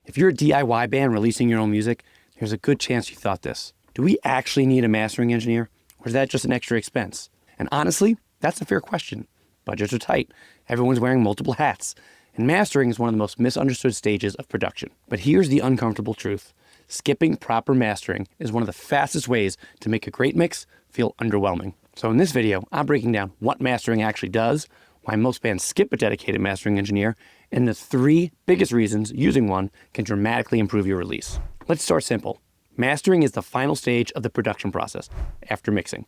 If you're a DIY band releasing your own music, there's a good chance you thought this. Do we actually need a mastering engineer, or is that just an extra expense? And honestly, that's a fair question. Budgets are tight. Everyone's wearing multiple hats. And mastering is one of the most misunderstood stages of production. But here's the uncomfortable truth. Skipping proper mastering is one of the fastest ways to make a great mix feel underwhelming. So in this video, I'm breaking down what mastering actually does, why most bands skip a dedicated mastering engineer, and the 3 biggest reasons using one can dramatically improve your release. Let's start simple. Mastering is the final stage of the production process after mixing.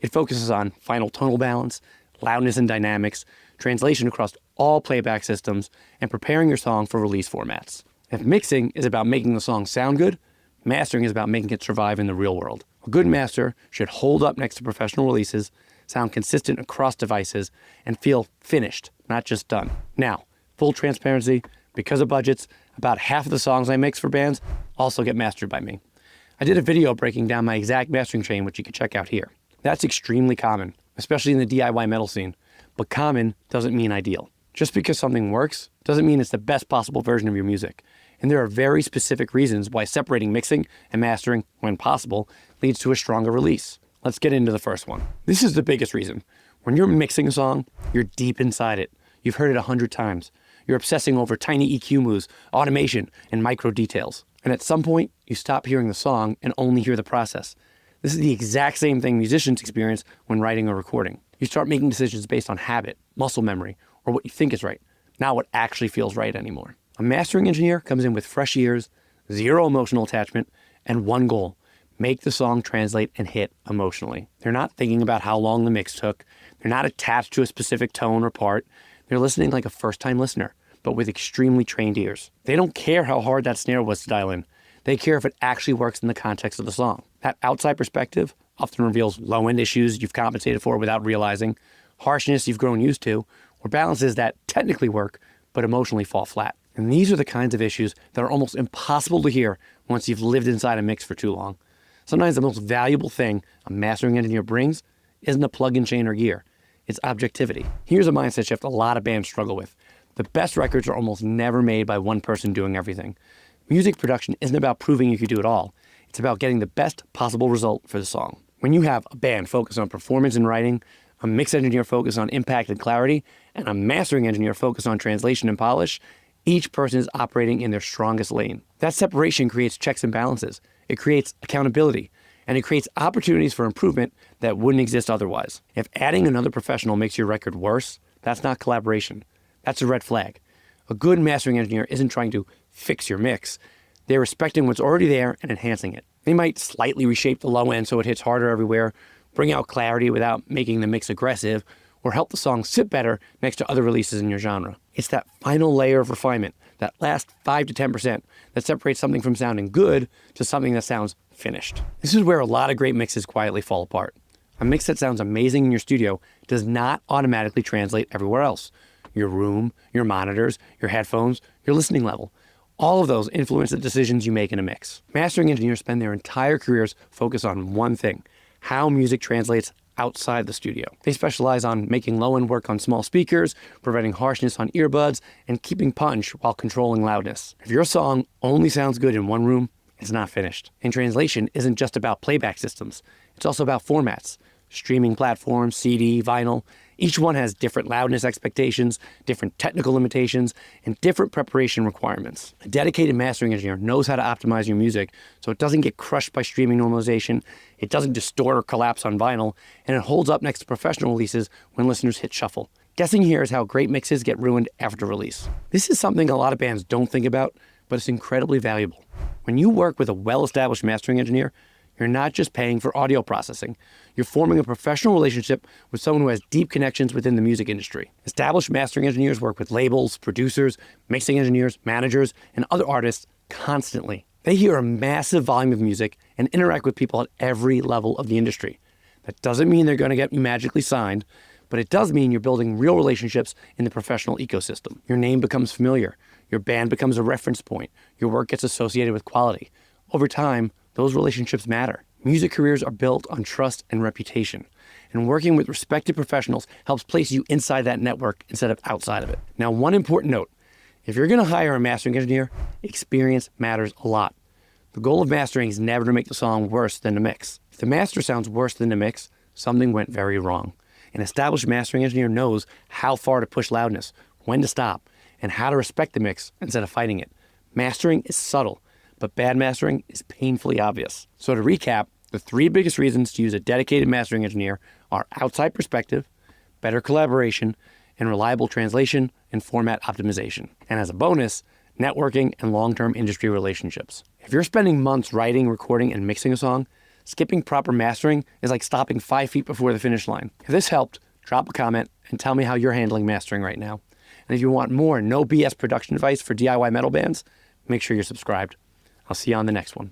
It focuses on final tonal balance, loudness and dynamics, translation across all playback systems, and preparing your song for release formats. If mixing is about making the song sound good, mastering is about making it survive in the real world. A good master should hold up next to professional releases, sound consistent across devices, and feel finished, not just done. Now, full transparency, because of budgets, about half of the songs I mix for bands also get mastered by me. I did a video breaking down my exact mastering chain, which you can check out here. That's extremely common, especially in the DIY metal scene, but common doesn't mean ideal. Just because something works doesn't mean it's the best possible version of your music. And there are very specific reasons why separating mixing and mastering, when possible, leads to a stronger release. Let's get into the first one. This is the biggest reason. When you're mixing a song, you're deep inside it. You've heard it 100 times. You're obsessing over tiny EQ moves, automation, and micro details. And at some point, you stop hearing the song and only hear the process. This is the exact same thing musicians experience when writing or recording. You start making decisions based on habit, muscle memory, or what you think is right, not what actually feels right anymore. A mastering engineer comes in with fresh ears, 0 emotional attachment, and one goal: make the song translate and hit emotionally. They're not thinking about how long the mix took. They're not attached to a specific tone or part. They're listening like a first-time listener, but with extremely trained ears. They don't care how hard that snare was to dial in. They care if it actually works in the context of the song. That outside perspective often reveals low-end issues you've compensated for without realizing, harshness you've grown used to, or balances that technically work but emotionally fall flat. And these are the kinds of issues that are almost impossible to hear once you've lived inside a mix for too long. Sometimes the most valuable thing a mastering engineer brings isn't a plug-in chain or gear. It's objectivity. Here's a mindset shift a lot of bands struggle with. The best records are almost never made by one person doing everything. Music production isn't about proving you can do it all. It's about getting the best possible result for the song. When you have a band focused on performance and writing, a mix engineer focused on impact and clarity, and a mastering engineer focused on translation and polish, each person is operating in their strongest lane. That separation creates checks and balances. It creates accountability, and it creates opportunities for improvement that wouldn't exist otherwise. If adding another professional makes your record worse, that's not collaboration. That's a red flag. A good mastering engineer isn't trying to fix your mix. They're respecting what's already there and enhancing it. They might slightly reshape the low end so it hits harder everywhere, bring out clarity without making the mix aggressive, or help the song sit better next to other releases in your genre. It's that final layer of refinement, that last 5 to 10%, that separates something from sounding good to something that sounds finished. This is where a lot of great mixes quietly fall apart. A mix that sounds amazing in your studio does not automatically translate everywhere else. Your room, your monitors, your headphones, your listening level. All of those influence the decisions you make in a mix. Mastering engineers spend their entire careers focused on one thing: how music translates outside the studio. They specialize on making low-end work on small speakers, preventing harshness on earbuds, and keeping punch while controlling loudness. If your song only sounds good in one room, it's not finished. And translation isn't just about playback systems. It's also about formats. Streaming platforms, CD, vinyl. Each one has different loudness expectations, different technical limitations, and different preparation requirements. A dedicated mastering engineer knows how to optimize your music so it doesn't get crushed by streaming normalization, it doesn't distort or collapse on vinyl, and it holds up next to professional releases when listeners hit shuffle. Guessing here is how great mixes get ruined after release. This is something a lot of bands don't think about, but it's incredibly valuable. When you work with a well-established mastering engineer, you're not just paying for audio processing. You're forming a professional relationship with someone who has deep connections within the music industry. Established mastering engineers work with labels, producers, mixing engineers, managers, and other artists constantly. They hear a massive volume of music and interact with people at every level of the industry. That doesn't mean they're going to get you magically signed, but it does mean you're building real relationships in the professional ecosystem. Your name becomes familiar. Your band becomes a reference point. Your work gets associated with quality. Over time, those relationships matter. Music careers are built on trust and reputation, and working with respected professionals helps place you inside that network instead of outside of it. Now, one important note: If you're going to hire a mastering engineer, experience matters a lot. The goal of mastering is never to make the song worse than the mix. If the master sounds worse than the mix, something went very wrong. An established mastering engineer knows how far to push loudness, when to stop, and how to respect the mix instead of fighting it. Mastering is subtle, but bad mastering is painfully obvious. So to recap, the 3 biggest reasons to use a dedicated mastering engineer are outside perspective, better collaboration, and reliable translation and format optimization. And as a bonus, networking and long-term industry relationships. If you're spending months writing, recording, and mixing a song, skipping proper mastering is like stopping 5 feet before the finish line. If this helped, drop a comment and tell me how you're handling mastering right now. And if you want more no BS production advice for DIY metal bands, make sure you're subscribed. I'll see you on the next one.